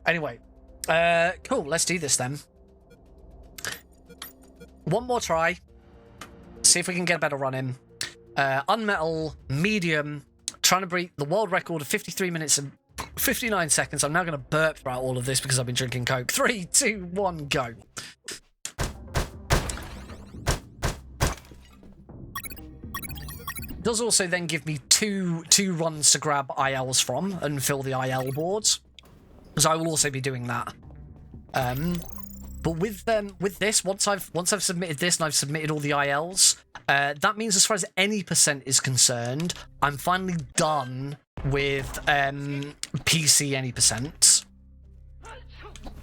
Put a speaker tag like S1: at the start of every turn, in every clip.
S1: Anyway, cool. Let's do this then. One more try. See if we can get a better run in. UnMetal, medium, trying to break the world record of 53 minutes and 59 seconds. I'm now going to burp throughout all of this because I've been drinking Coke. 3, 2, 1, go. Does also then give me two runs to grab ILs from and fill the IL boards, because I will also be doing that. But with this, once I've submitted this and I've submitted all the ILs, that means as far as any percent is concerned, I'm finally done with PC any percent.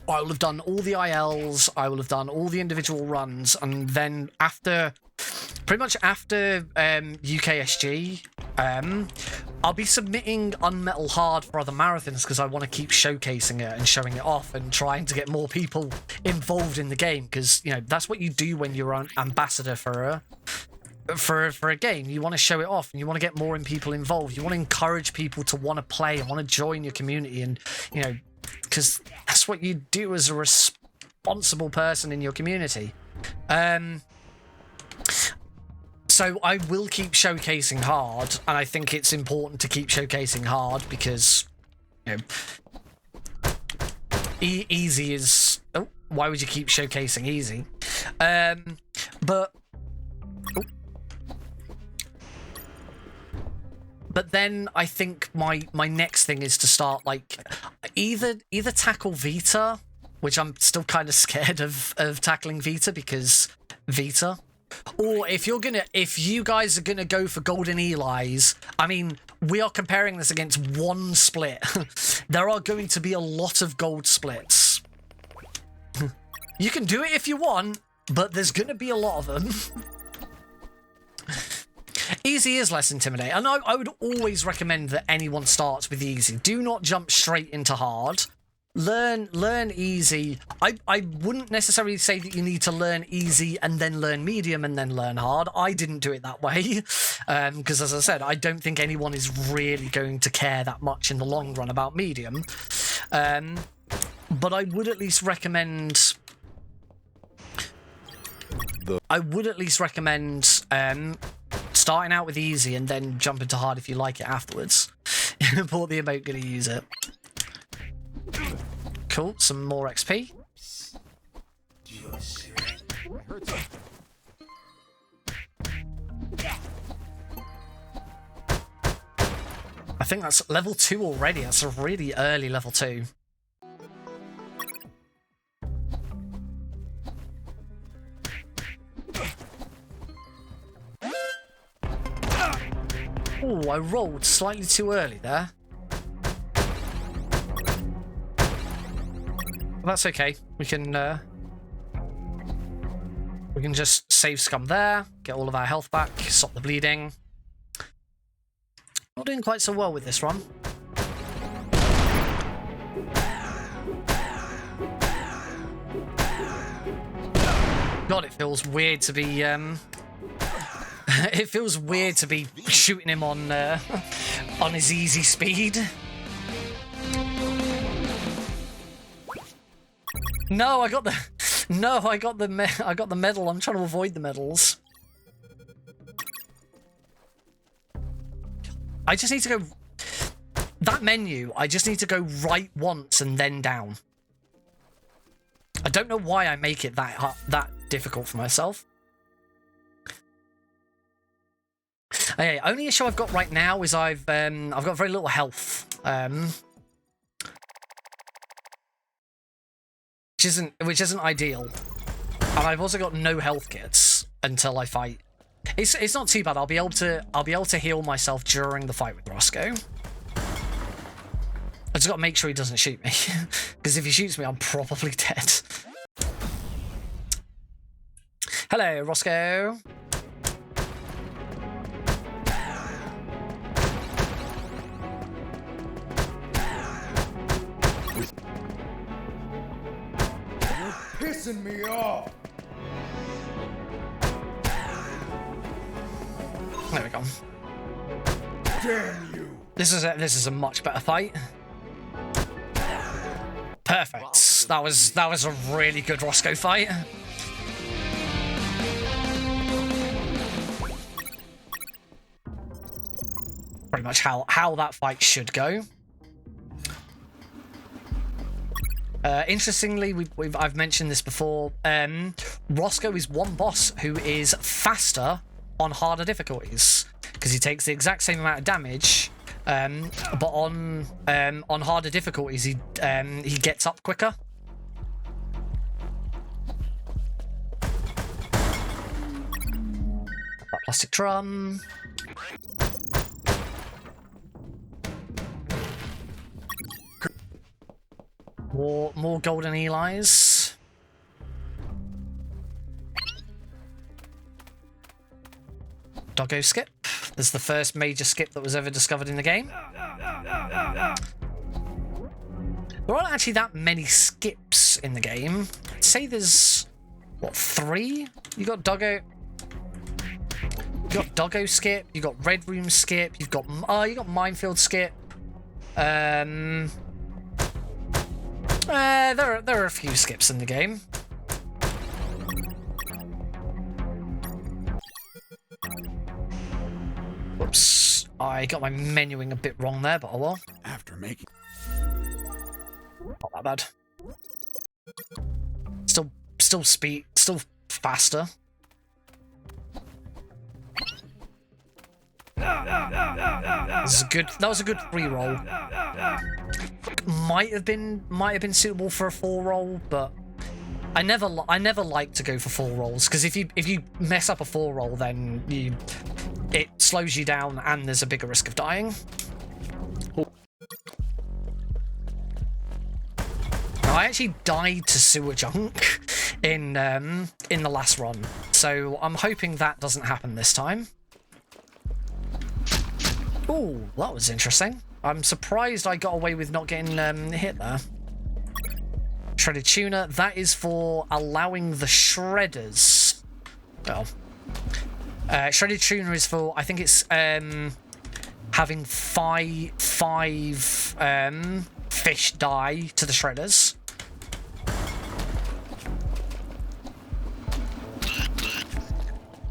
S1: I will have done all the ILs, I will have done all the individual runs, and then pretty much after UKSG, I'll be submitting UnMetal hard for other marathons because I want to keep showcasing it and showing it off and trying to get more people involved in the game, because you know that's what you do when you're an ambassador for a game. You want to show it off and you want to get more people involved. You want to encourage people to want to play, want to join your community, and you know, because that's what you do as a responsible person in your community. So I will keep showcasing hard, and I think it's important to keep showcasing hard because, you know, easy is... Oh, why would you keep showcasing easy? But then I think my next thing is to start, like, either tackle Vita, which I'm still kind of scared of tackling Vita because Vita... Or if you guys are gonna go for Golden Eli's, I mean, we are comparing this against one split. There are going to be a lot of gold splits. You can do it if you want, but there's gonna be a lot of them. Easy is less intimidating, and I would always recommend that anyone starts with easy. Do not jump straight into hard. Learn easy. I wouldn't necessarily say that you need to learn easy and then learn medium and then learn hard. I didn't do it that way because, as I said, I don't think anyone is really going to care that much in the long run about medium. But I would at least recommend starting out with easy and then jump into hard if you like it afterwards. Bought the emote, gonna use it. Cool, some more XP. I think that's level 2 already. That's a really early level 2. Oh, I rolled slightly too early there. That's okay. We can just save scum there, get all of our health back, stop the bleeding. Not doing quite so well with this run. God, it feels weird to be it feels weird to be shooting him on his easy speed. No, I got the medal. I'm trying to avoid the medals. I just need to go that menu. I just need to go right once and then down. I don't know why I make it that difficult for myself. Okay, only issue I've got right now is I've got very little health. Which isn't ideal, and I've also got no health kits until I fight. It's not too bad. I'll be able to heal myself during the fight with Roscoe. I just got to make sure he doesn't shoot me, because if he shoots me, I'm probably dead. Hello, Roscoe.
S2: Pissing me off.
S1: There we go.
S2: Damn you.
S1: This is a much better fight. Perfect. That was a really good Roscoe fight. Pretty much how that fight should go. Interestingly, I've mentioned this before. Roscoe is one boss who is faster on harder difficulties because he takes the exact same amount of damage, but on harder difficulties he gets up quicker. That plastic drum. More golden Eli's. Doggo skip. This is the first major skip that was ever discovered in the game. There aren't actually that many skips in the game. I'd say there's, what, 3? You got Doggo skip, you got Red Room skip, you got Minefield skip. There are a few skips in the game. Whoops, I got my menuing a bit wrong there, but oh well.
S2: After making...
S1: Not that bad. Still faster. That was a good 3-roll. Might have been suitable for a 4-roll, but I never like to go for 4 rolls because if you mess up a 4-roll, then it slows you down and there's a bigger risk of dying. Now, I actually died to sewer junk in the last run, so I'm hoping that doesn't happen this time. Oh, that was interesting. I'm surprised I got away with not getting hit there. Shredded tuna, that is for allowing the shredders. Well, shredded tuna is for, I think it's having five fish die to the shredders.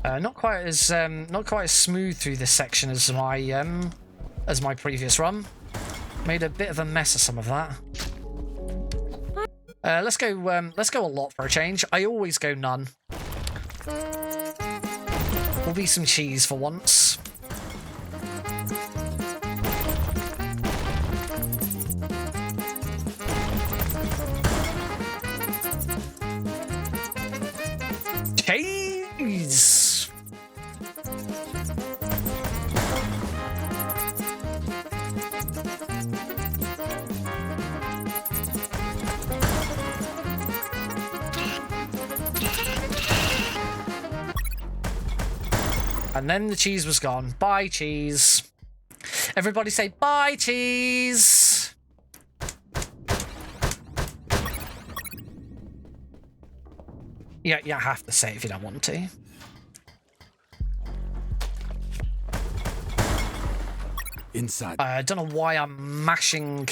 S1: Not quite as smooth through this section as my previous run. Made a bit of a mess of some of that. Let's go a lot for a change. I always go none. Will be some cheese for once. Cheese. And then the cheese was gone. Bye, cheese. Everybody say bye, cheese. Yeah, you have to say it if you don't want to.
S2: Inside.
S1: I don't know why I'm mashing.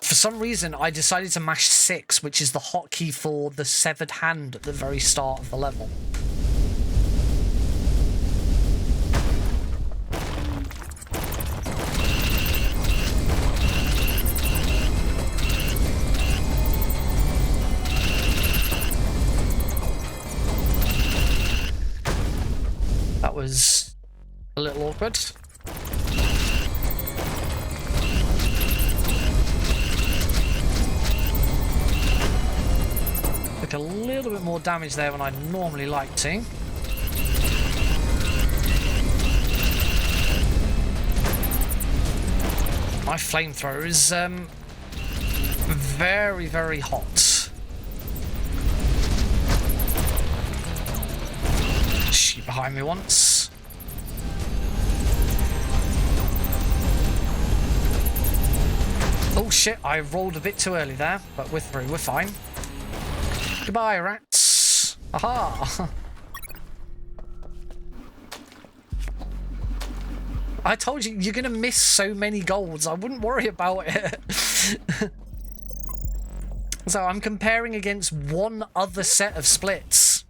S1: For some reason, I decided to mash 6, which is the hotkey for the severed hand at the very start of the level. That was a little awkward. Took a little bit more damage there than I'd normally like to. My flamethrower is very, very hot. Shoot behind me once. Oh shit, I rolled a bit too early there, but we're through, we're fine. Goodbye, rats. Aha! I told you, you're gonna miss so many golds. I wouldn't worry about it. So I'm comparing against one other set of splits.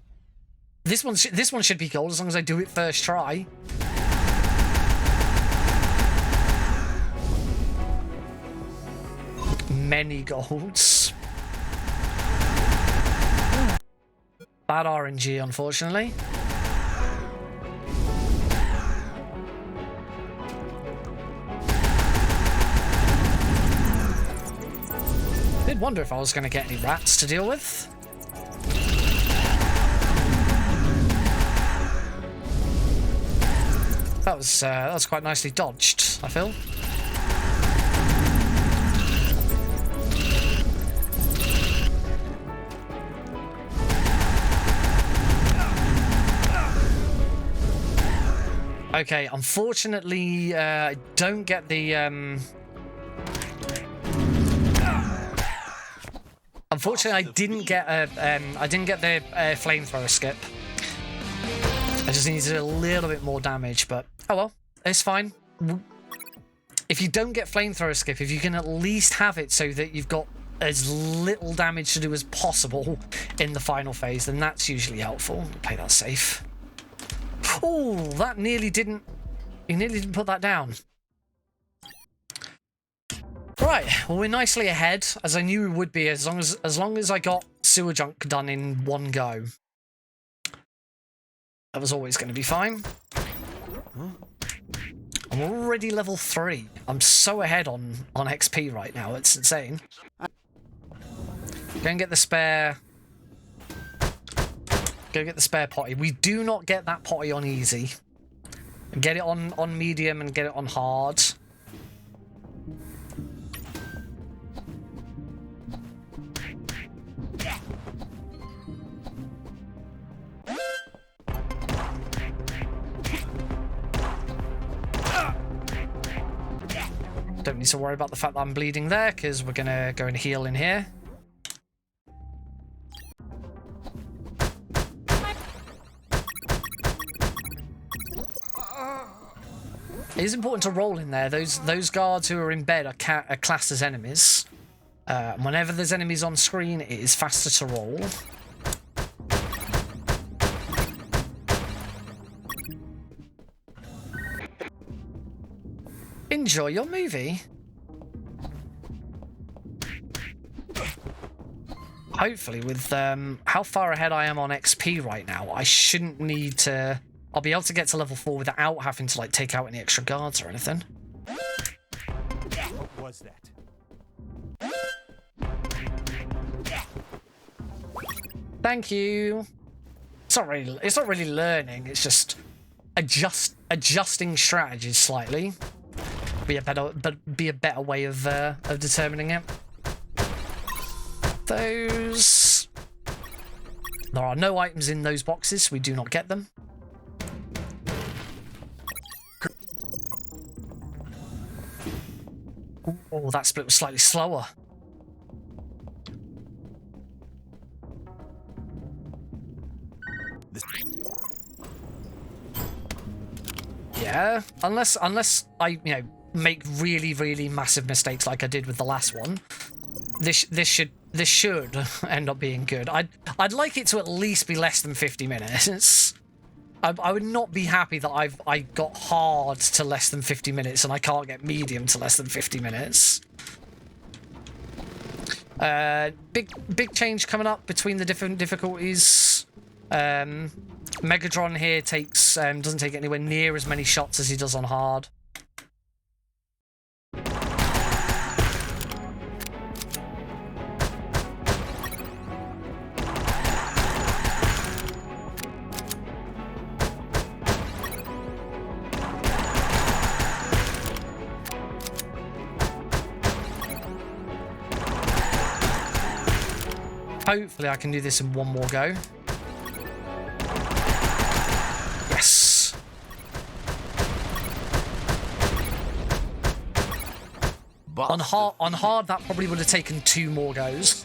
S1: This one should be gold as long as I do it first try. Many golds. Bad RNG, unfortunately. Did wonder if I was going to get any rats to deal with. That was quite nicely dodged, I feel. Okay, unfortunately, I don't get the Unfortunately, I didn't get the flamethrower skip. I just needed a little bit more damage, but oh well, it's fine. If you don't get flamethrower skip, if you can at least have it so that you've got as little damage to do as possible in the final phase, then that's usually helpful. Play that safe. Oh, that nearly didn't. He nearly didn't put that down. Right, well, we're nicely ahead, as I knew we would be, as long as I got sewer junk done in one go. That was always going to be fine. I'm already level 3. I'm so ahead on XP right now, it's insane. Go and get the spare. Go get the spare potty. We do not get that potty on easy. Get it on medium and get it on hard. Don't need to worry about the fact that I'm bleeding there, because we're going to go and heal in here. It is important to roll in there. Those guards who are in bed are classed as enemies. Whenever there's enemies on screen, it is faster to roll. Enjoy your movie. Hopefully, with how far ahead I am on XP right now, I shouldn't need to... I'll be able to get to level 4 without having to, like, take out any extra guards or anything.
S2: What was that?
S1: Thank you. It's not really learning. It's just adjusting strategies slightly. Be a better way of determining it. Those. There are no items in those boxes. We do not get them. Oh, that split was slightly slower. Yeah, unless I, make really massive mistakes like I did with the last one, this should end up being good. I'd like it to at least be less than 50 minutes. I would not be happy that I got hard to less than 50 minutes and I can't get medium to less than 50 minutes. Big change coming up between the different difficulties. Megatron here doesn't take anywhere near as many shots as he does on hard. Hopefully I can do this in one more go. Yes. On hard, that probably would have taken 2 more goes.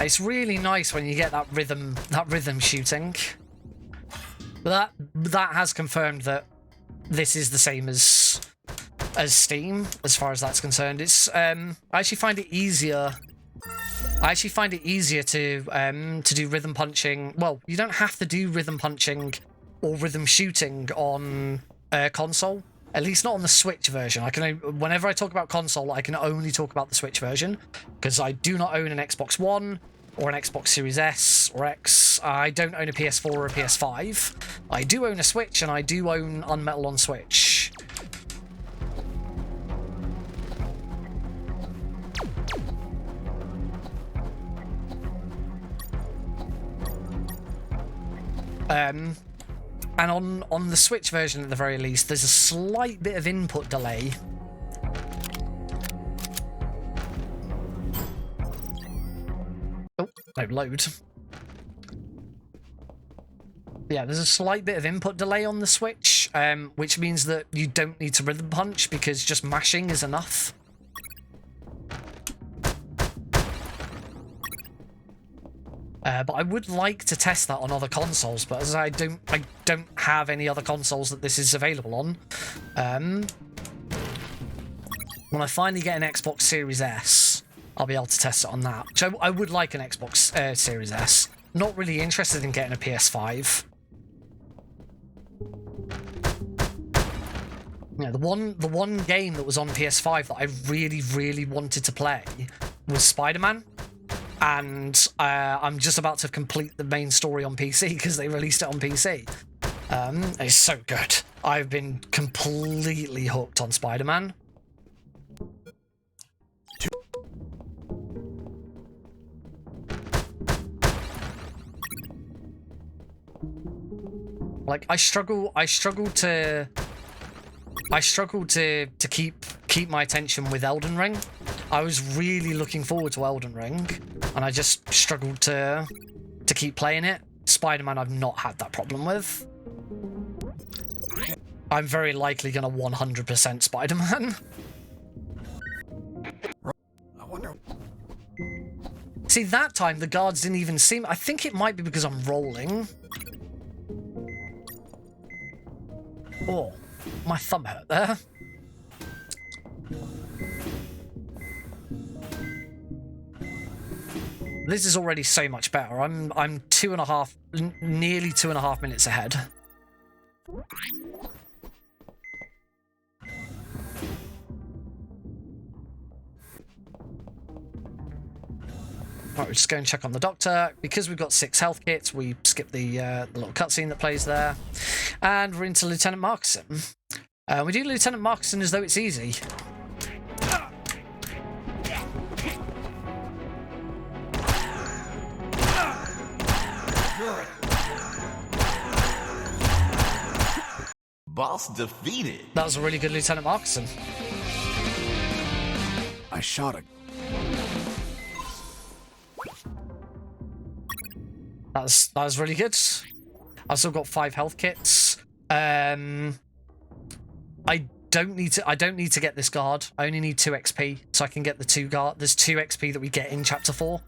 S1: It's really nice when you get that rhythm shooting. But that has confirmed that this is the same as Steam as far as that's concerned. It's I actually find it easier. I actually find it easier to do rhythm punching. Well, you don't have to do rhythm punching or rhythm shooting on console. At least not on the Switch version. Whenever I talk about console, I can only talk about the Switch version because I do not own an Xbox One or an Xbox Series S or X. I don't own a PS4 or a PS5. I do own a Switch, and I do own UnMetal on Switch. And on the Switch version, at the very least, there's a slight bit of input delay. Oh, no, load. Yeah, there's a slight bit of input delay on the Switch, which means that you don't need to rhythm punch because just mashing is enough. But I would like to test that on other consoles, but as I don't have any other consoles that this is available on. When I finally get an Xbox Series S, I'll be able to test it on that. Which I would like an Xbox Series S. Not really interested in getting a PS5. Yeah, the one game that was on PS5 that I really, really wanted to play was Spider-Man. And I'm just about to complete the main story on PC because they released it on PC. It's so good. I've been completely hooked on Spider-Man. Like I struggle to keep my attention with Elden Ring. I was really looking forward to Elden Ring, and I just struggled to keep playing it. Spider-Man, I've not had that problem with. I'm very likely gonna 100% Spider-Man.
S2: I wonder.
S1: See, that time the guards didn't even see me. I think it might be because I'm rolling. Oh, my thumb hurt there. This is already so much better. I'm nearly 2.5 minutes ahead. Right, we're just going to check on the doctor. Because we've got 6 health kits, we skip the little cutscene that plays there. And we're into Lieutenant Markson. We do Lieutenant Markson as though it's easy.
S3: Boss defeated.
S1: That was a really good Lieutenant Markson.
S2: I shot a...
S1: That was really good. I've still got 5 health kits. I don't need to get this guard. I only need 2 XP, so I can get the 2 guard. There's 2 XP that we get in Chapter 4,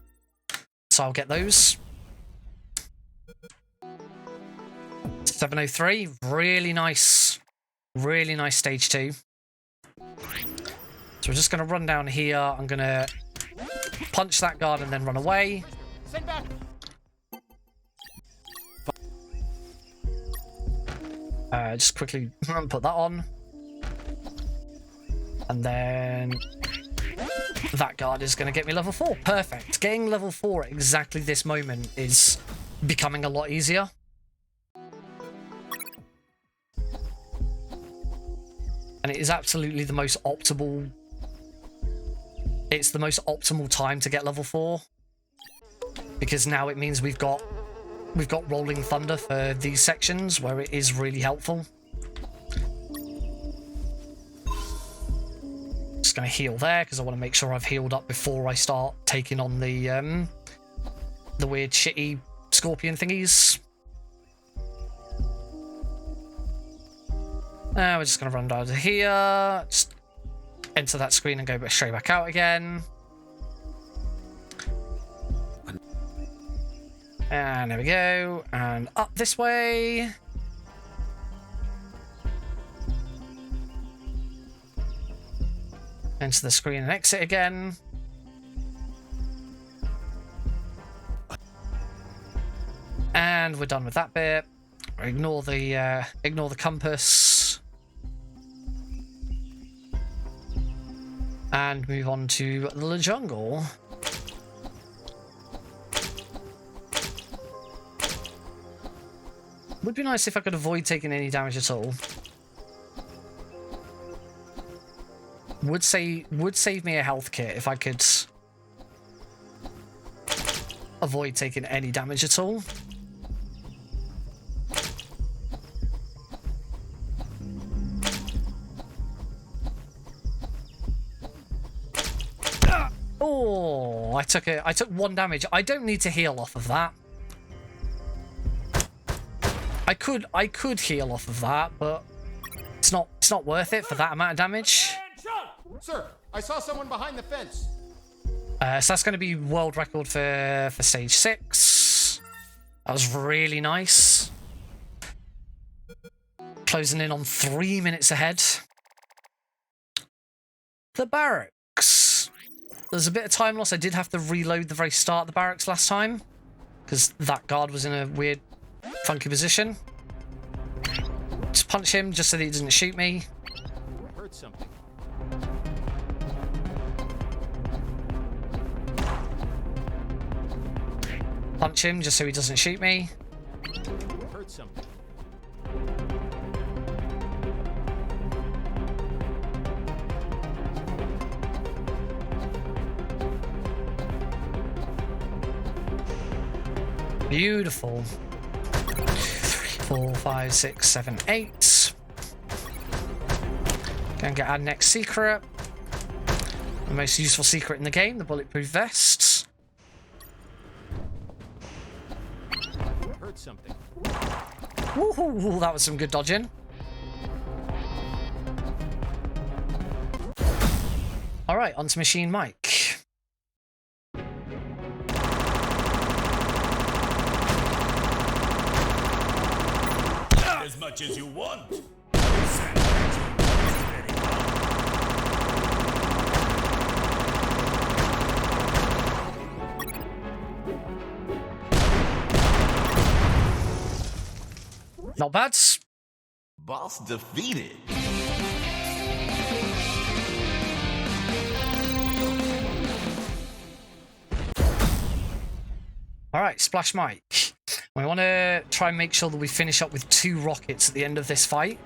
S1: so I'll get those. 703, really nice stage 2. So we're just going to run down here. I'm going to punch that guard and then run away.
S4: Send back.
S1: Just quickly put that on. And then that guard is going to get me level 4. Perfect. Getting level 4 at exactly this moment is becoming a lot easier. And it is absolutely the most optimal... It's the most optimal time to get level 4. Because now it means we've got Rolling Thunder for these sections where it is really helpful. Just going to heal there because I want to make sure I've healed up before I start taking on the weird shitty scorpion thingies. We're just going to run down to here, just enter that screen and go straight back out again. And there we go, and up this way. Enter the screen and exit again. And we're done with that bit. Ignore the compass. And move on to the jungle. Would be nice if I could avoid taking any damage at all. Would save me a health kit if I could avoid taking any damage at all. Oh, I took 1 damage. I don't need to heal off of that. I could heal off of that, but it's not worth it for that amount of damage.
S3: Sir, I saw someone behind the fence.
S1: So that's going to be world record for stage 6. That was really nice. Closing in on 3 minutes ahead. The barracks. There's a bit of time loss. I did have to reload the very start of the barracks last time because that guard was in a weird, funky position. Just punch him just so that he doesn't shoot me.
S3: I heard something.
S1: Punch him just so he doesn't shoot me.
S3: I heard something.
S1: Beautiful. 3, 4, 5, 6, 7, 8. Gonna get our next secret. The most useful secret in the game, the bulletproof vests.
S3: I heard something.
S1: Woohoo, that was some good dodging. Alright, onto Machine Mike.
S4: As much as you want.
S1: Not bad.
S4: Boss defeated.
S1: Alright, Splash Mike. We want to try and make sure that we finish up with 2 rockets at the end of this fight.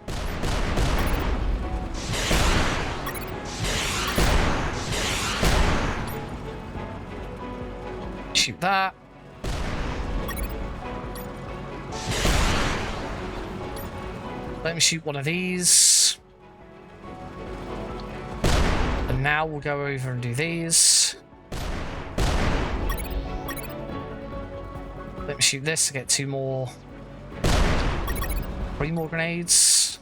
S1: Shoot that. Let me shoot one of these. And now we'll go over and do these. Let me shoot this to get 2 more. 3 more grenades.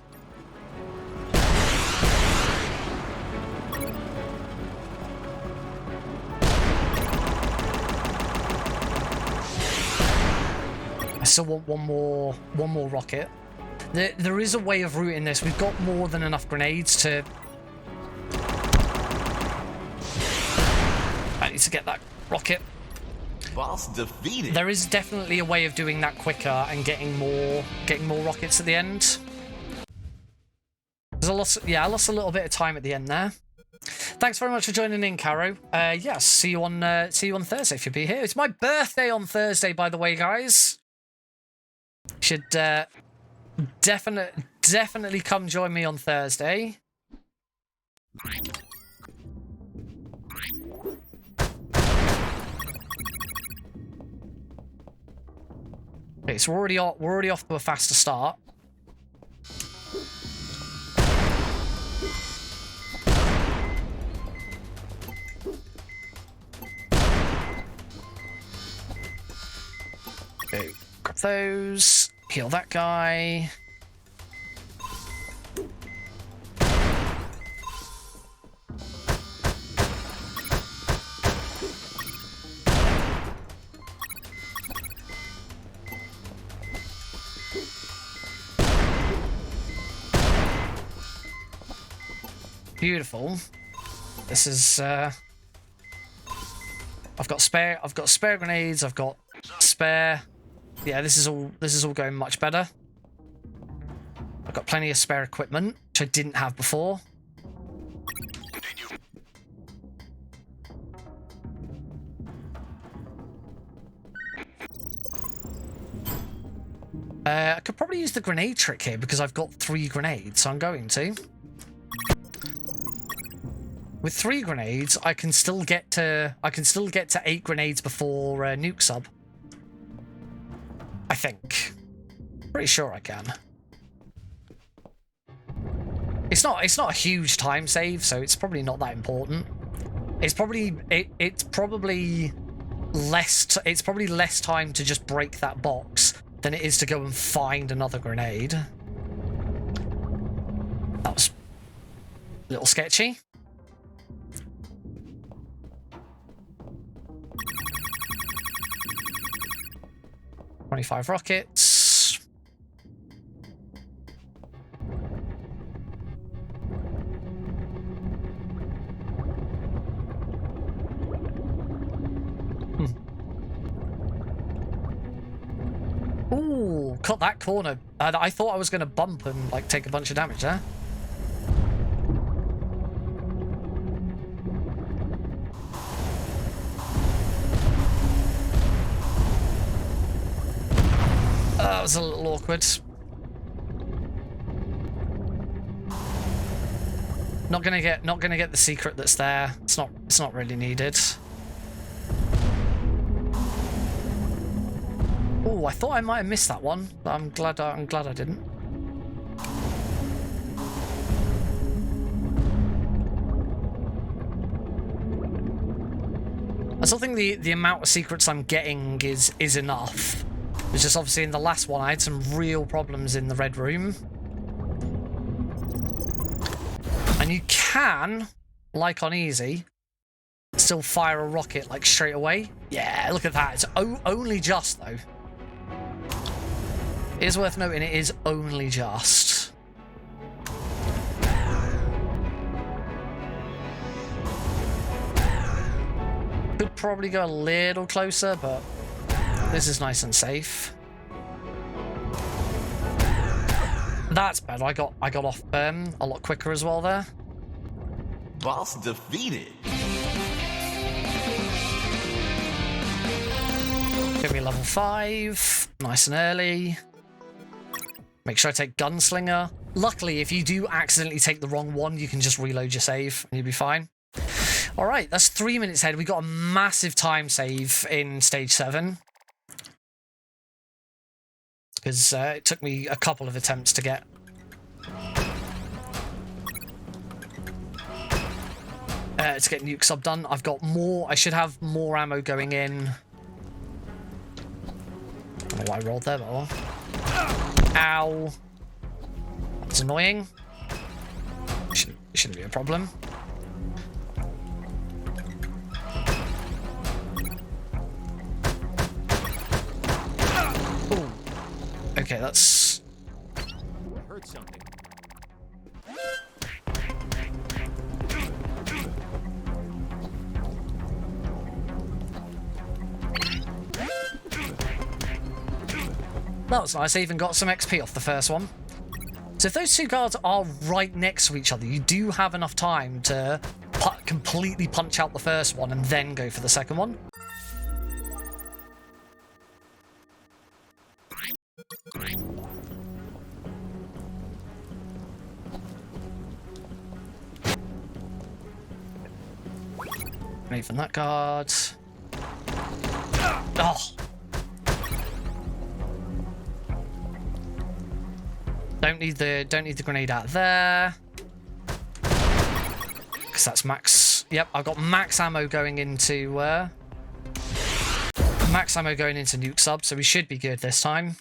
S1: I still want one more rocket. There is a way of routing this. We've got more than enough grenades to... I need to get that rocket.
S4: Boss defeated.
S1: There is definitely a way of doing that quicker and getting more rockets at the end. I lost a little bit of time at the end there. Thanks very much for joining in, Caro. Yeah, see you on Thursday if you'll be here. It's my birthday on Thursday, by the way, guys. Should definitely come join me on Thursday. Okay, so we're already off to a faster start. Okay, grab those, heal that guy. Beautiful. This is I've got spare grenades, I've got spare. Yeah, this is all going much better. I've got plenty of spare equipment, which I didn't have before. I could probably use the grenade trick here because I've got 3 grenades, so I'm going to. With 3 grenades, I can still get to 8 grenades before nuke sub. I think. Pretty sure I can. It's not a huge time save, so it's probably not that important. It's probably less time to just break that box than it is to go and find another grenade. That was a little sketchy. $25 rockets. Ooh, cut that corner. I thought I was going to bump and like take a bunch of damage there. That was a little awkward. Not gonna get the secret that's there. It's not really needed. Oh, I thought I might have missed that one, but I'm glad I didn't. I still think the amount of secrets I'm getting is enough. It's just obviously in the last one I had some real problems in the red room. And you can, like on easy, still fire a rocket like straight away. Yeah, look at that. It's only just though. It is worth noting it is only just. Could probably go a little closer, but this is nice and safe. That's better. I got off a lot quicker as well there.
S4: Boss defeated.
S1: Give me level 5. Nice and early. Make sure I take Gunslinger. Luckily, if you do accidentally take the wrong one, you can just reload your save and you'll be fine. Alright, that's 3 minutes ahead. We got a massive time save in stage 7. Because it took me a couple of attempts to get. To get nuke sub done. I've got more. I should have more ammo going in. I don't know why I rolled there, but ow. That's annoying. Shouldn't be a problem. Ooh. Okay, that's.
S3: I heard something.
S1: That was nice. I even got some XP off the first one. So if those two guards are right next to each other, you do have enough time to completely punch out the first one and then go for the second one. Grenade from that guard. Oh. Don't need the grenade out there. Because that's max. Yep, I've got max ammo going into nuke sub, so we should be good this time.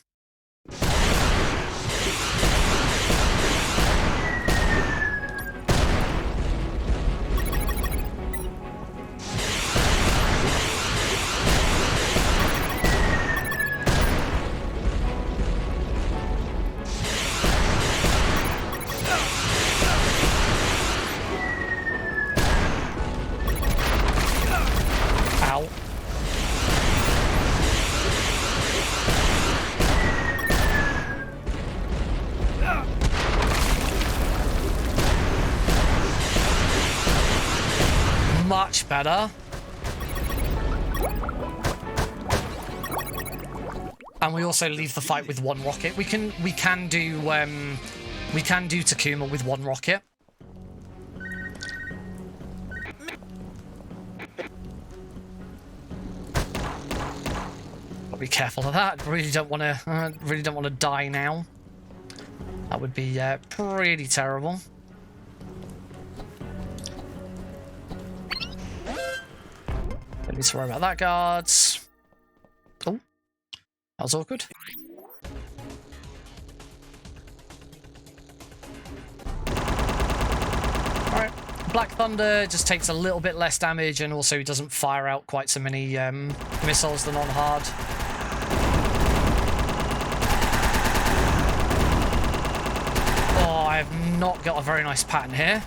S1: much better. And we also leave the fight with one rocket. We can do Takuma with one rocket. But be careful of that. Really don't want to die now. That would be pretty terrible. Don't need to worry about that, guards. Oh. That was awkward. Alright. Black Thunder just takes a little bit less damage and also doesn't fire out quite so many missiles than on hard. Oh, I have not got a very nice pattern here.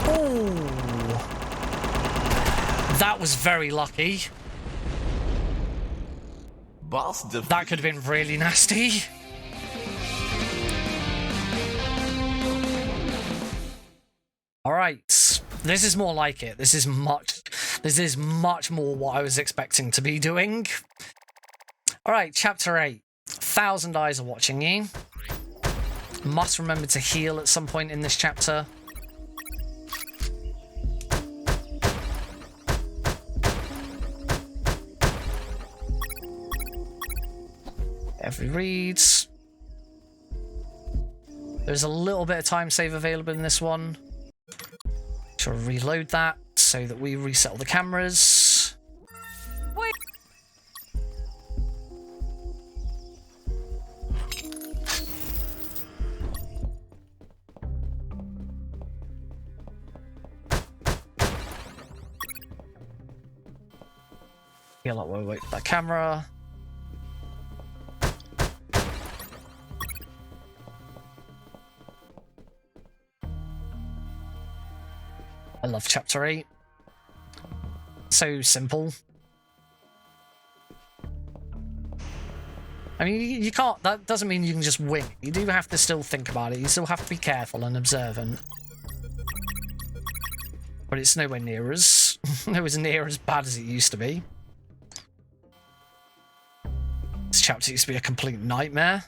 S1: Oh, that was very lucky. That could have been really nasty. Alright. This is more like it. This is much more what I was expecting to be doing. Alright, chapter 8. 1,000 eyes are watching you. Must remember to heal at some point in this chapter. Every reads. There's a little bit of time save available in this one. So reload that so that we reset all the cameras. Wait. Yeah, like we'll wait for that camera. I love chapter 8. So simple. I mean, you can't, that doesn't mean you can just wing. You do have to still think about it. You still have to be careful and observant. But it's nowhere near as bad as it used to be. This chapter used to be a complete nightmare.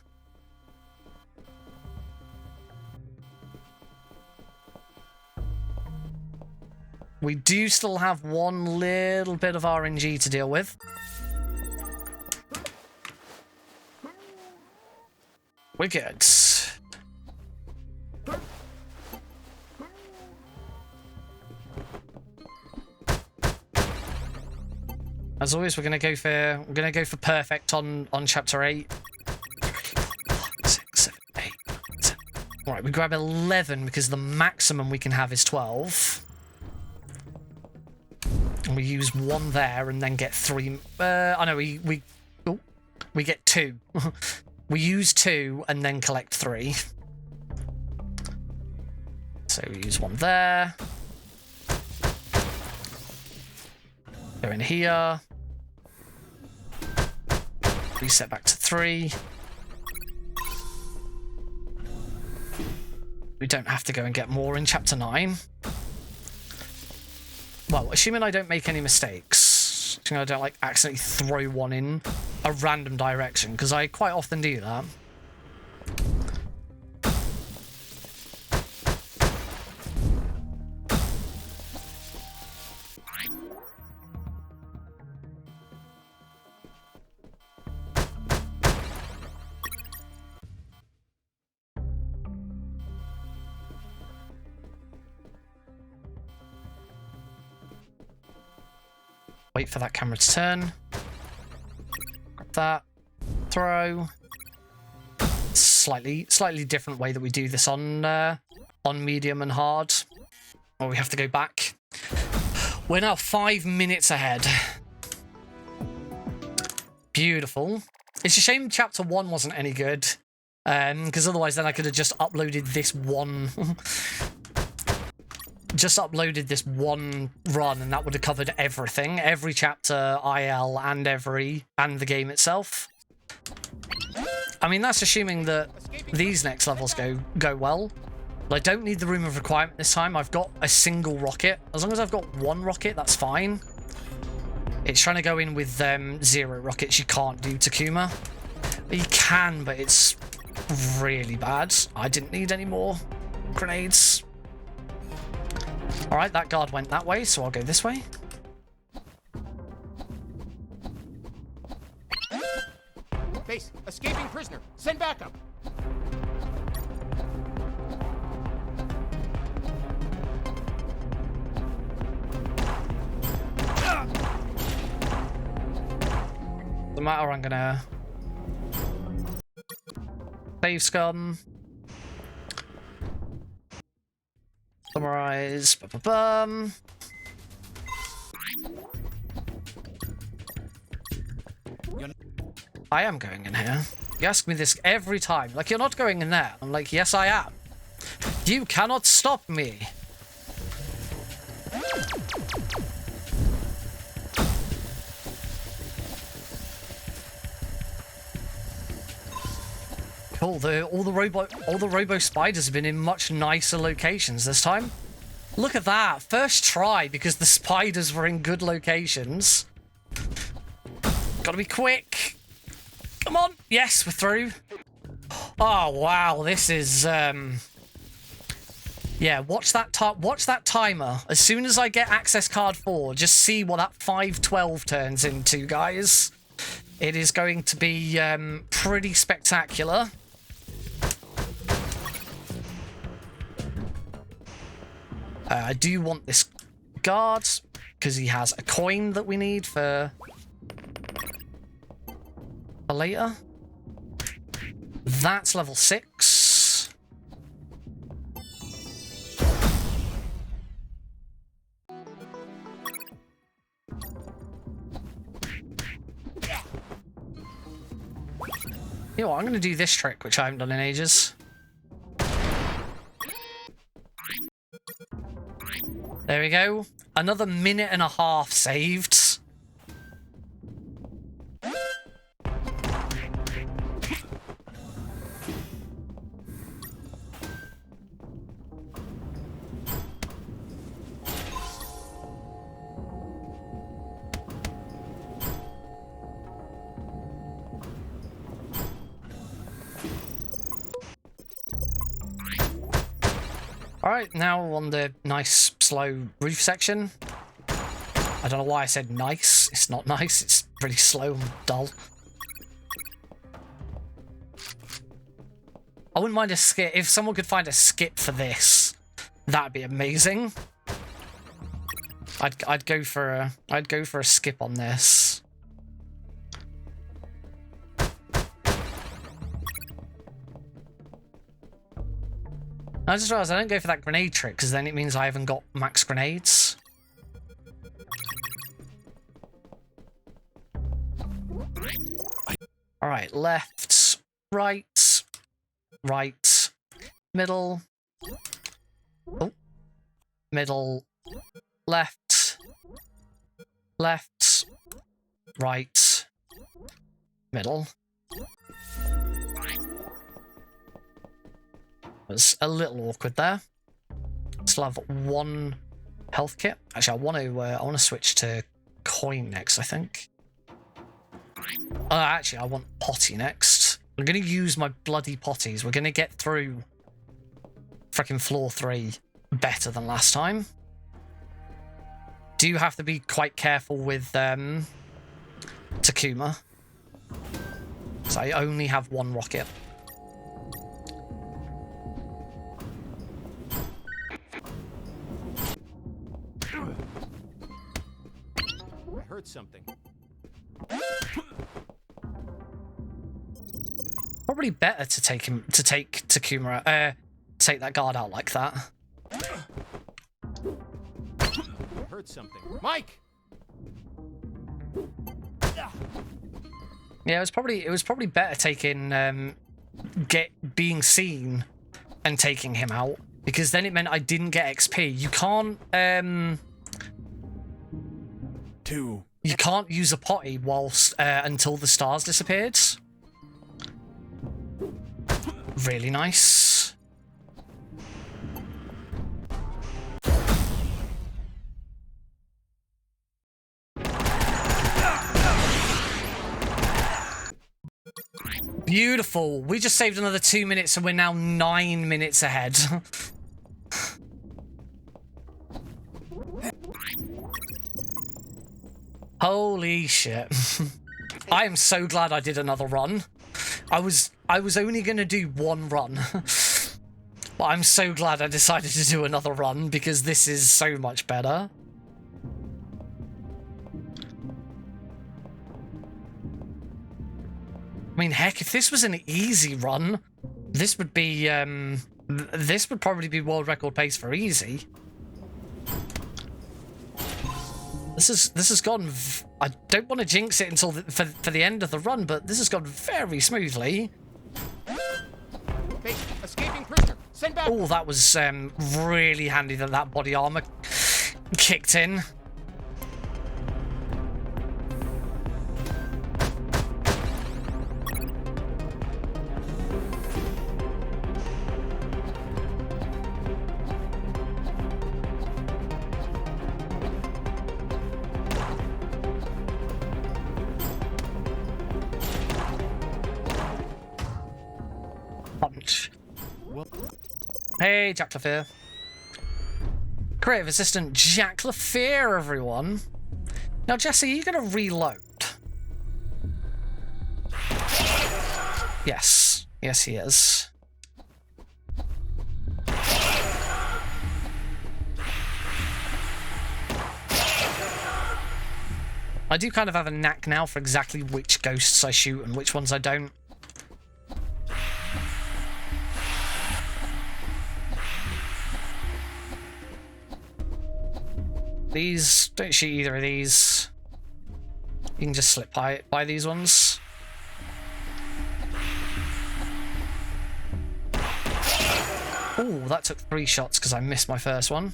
S1: We do still have one little bit of RNG to deal with. We're good. As always, we're gonna go for perfect on chapter 8. 6, 7, 8, 7. Alright, we grab 11 because the maximum we can have is 12. And we use one there and then get 3. Oh no, we get 2. We use 2 and then collect 3. So we use one there. Go in here. Reset back to 3. We don't have to go and get more in chapter 9. Well, assuming I don't make any mistakes. Assuming I don't, like, accidentally throw one in a random direction, because I quite often do that. Wait for that camera to turn. Grab that. Throw. Slightly different way that we do this on medium and hard. Oh, we have to go back. We're now 5 minutes ahead. Beautiful. It's a shame chapter 1 wasn't any good. Because otherwise then I could have just uploaded this one... just uploaded this one run and that would have covered everything. Every chapter, IL, and the game itself. I mean, that's assuming that these next levels go well. But I don't need the room of requirement this time. I've got a single rocket. As long as I've got one rocket, that's fine. It's trying to go in with 0 rockets. You can't do Takuma. But you can, but it's really bad. I didn't need any more grenades. Alright, that guard went that way, so I'll go this way.
S3: Base, escaping prisoner. Send backup.
S1: No matter, I'm gonna save scum. Summarize. Ba-ba-bum. I am going in here. You ask me this every time. Like, you're not going in there. I'm like, yes, I am. You cannot stop me. Cool. All the robo spiders have been in much nicer locations this time. Look at that. First try because the spiders were in good locations. Gotta be quick. Come on. Yes, we're through. Oh, wow. This is, yeah, watch that timer. As soon as I get access card 4, just see what that 512 turns into, guys. It is going to be pretty spectacular. I do want this guard because he has a coin that we need for later. That's level 6. You know what, I'm going to do this trick, which I haven't done in ages. There we go. Another minute and a half saved. Alright, now on the nice, slow roof section. I don't know why I said nice. It's not nice. It's pretty slow and dull. I wouldn't mind a skip. If someone could find a skip for this, that'd be amazing. I'd go for a skip on this. I just realized I don't go for that grenade trick because then it means I haven't got max grenades. Alright, left, right, right, middle, oh, middle, left, left, right, middle. Was a little awkward there. Still have 1 health kit. Actually, I want to switch to coin next, I think. Actually, I want potty next. I'm going to use my bloody potties. We're going to get through freaking floor 3 better than last time. Do you have to be quite careful with Takuma? So I only have 1 rocket.
S3: I heard something.
S1: Probably better to take Takuma, take that guard out like that.
S3: I heard something. Mike!
S1: Yeah, it was probably better taking being seen and taking him out, because then it meant I didn't get XP. You can't you can't use a potty whilst until the stars disappeared. Really nice. Beautiful. We just saved another 2 minutes and we're now 9 minutes ahead. Holy shit. I am so glad I did another run. I was only going to do one run. But I'm so glad I decided to do another run because this is so much better. I mean, heck, if this was an easy run, this would be, this would probably be world record pace for easy. This has gone, I don't want to jinx it until for the end of the run, but this has gone very smoothly.
S3: Base, escaping prisoner. Send back.
S1: Oh, that was really handy that that body armor kicked in. Punch. Hey, Jack Lafere. Creative assistant Jack Lafere, everyone. Now, Jesse, are you going to reload? Yes. Yes, he is. I do kind of have a knack now for exactly which ghosts I shoot and which ones I don't. These, don't shoot either of these. You can just slip by these ones. Oh, that took 3 shots because I missed my first one.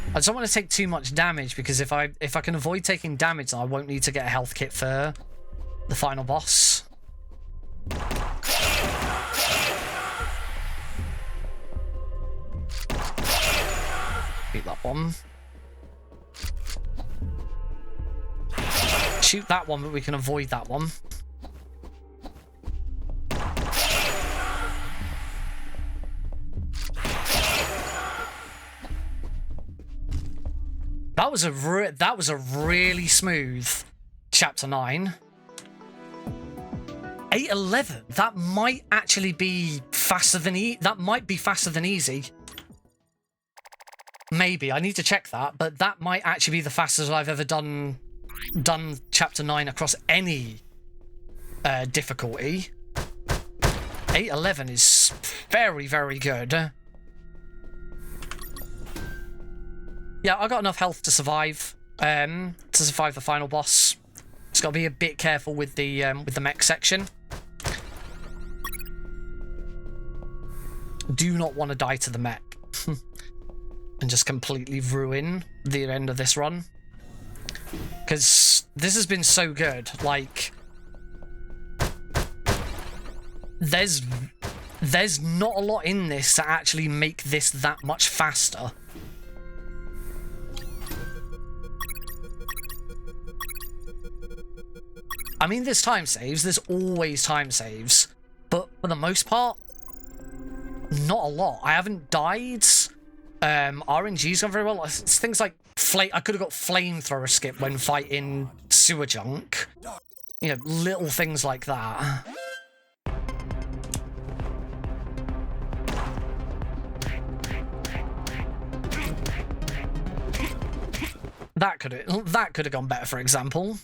S1: I just don't want to take too much damage because if I can avoid taking damage, then I won't need to get a health kit for the final boss. Beat that one. Shoot that one, but we can avoid that one. That was a really smooth chapter 9. 8:11. That might actually be faster than that might be faster than easy. Maybe, I need to check that, but that might actually be the fastest I've ever done chapter 9 across any difficulty. 8:11 is very, very good. Yeah, I got enough health to survive the final boss. Just got to be a bit careful with the mech section. Do not want to die to the mech. And just completely ruin the end of this run. Because this has been so good. Like, there's not a lot in this to actually make this that much faster. I mean, there's time saves. There's always time saves. But for the most part, not a lot. I haven't died. RNG's gone very well. It's things like I could have got flamethrower skip when fighting sewer junk. You know, little things like that. That could have gone better, for example.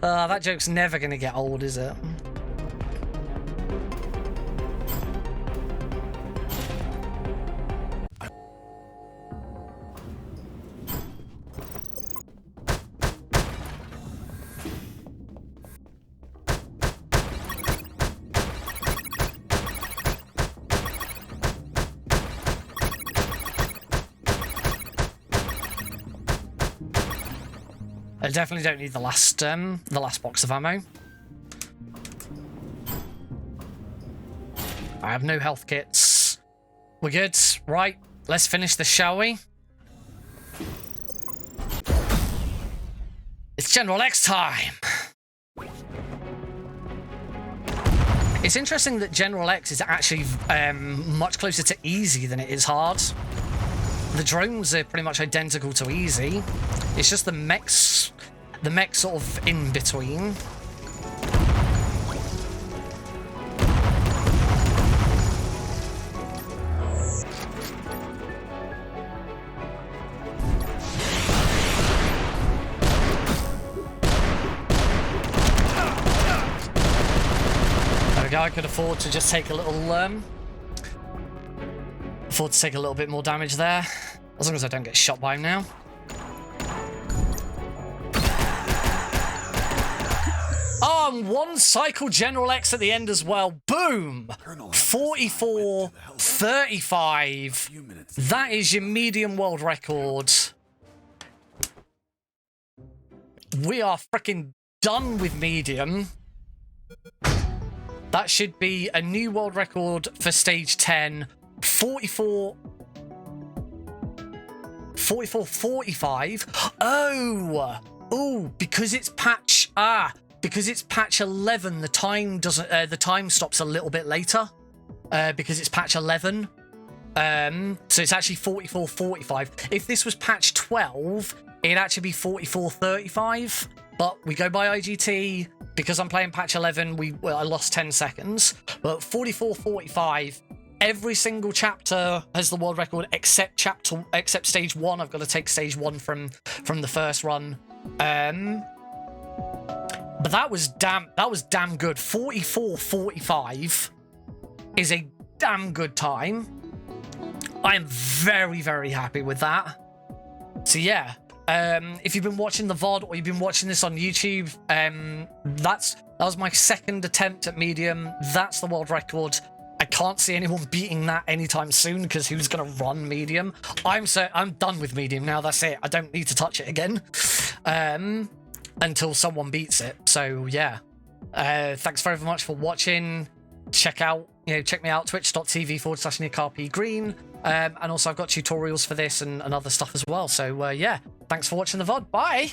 S1: That joke's never gonna get old, is it? I definitely don't need the last box of ammo. I have no health kits. We're good. Right, let's finish this, shall we? It's General X time! It's interesting that General X is actually much closer to easy than it is hard. The drones are pretty much identical to easy. It's just the mechs sort of in between. I could afford to just take a little, bit more damage there, as long as I don't get shot by him now. Oh, and one cycle General X at the end as well. Boom! 44:35. That is your medium world record. We are freaking done with medium. That should be a new world record for stage 10. 44:45. Oh, because it's patch 11, the time doesn't the time stops a little bit later. Because it's patch 11. So it's actually 44:45. If this was patch 12, it'd actually be 44:35. But we go by IGT. Because I'm playing patch 11, I lost 10 seconds. But 44:45, every single chapter has the world record except stage 1. I've got to take stage 1 from the first run. But that was damn good. 44:45 is a damn good time. I am very, very happy with that. So yeah. If you've been watching the VOD or you've been watching this on YouTube, that was my second attempt at medium. That's the world record. I can't see anyone beating that anytime soon, because who's going to run medium? I'm done with medium now. That's it. I don't need to touch it again until someone beats it. So yeah, thanks very much for watching. Check me out, twitch.tv/NickRPGreen. And also I've got tutorials for this and other stuff as well. So yeah, thanks for watching the VOD. Bye!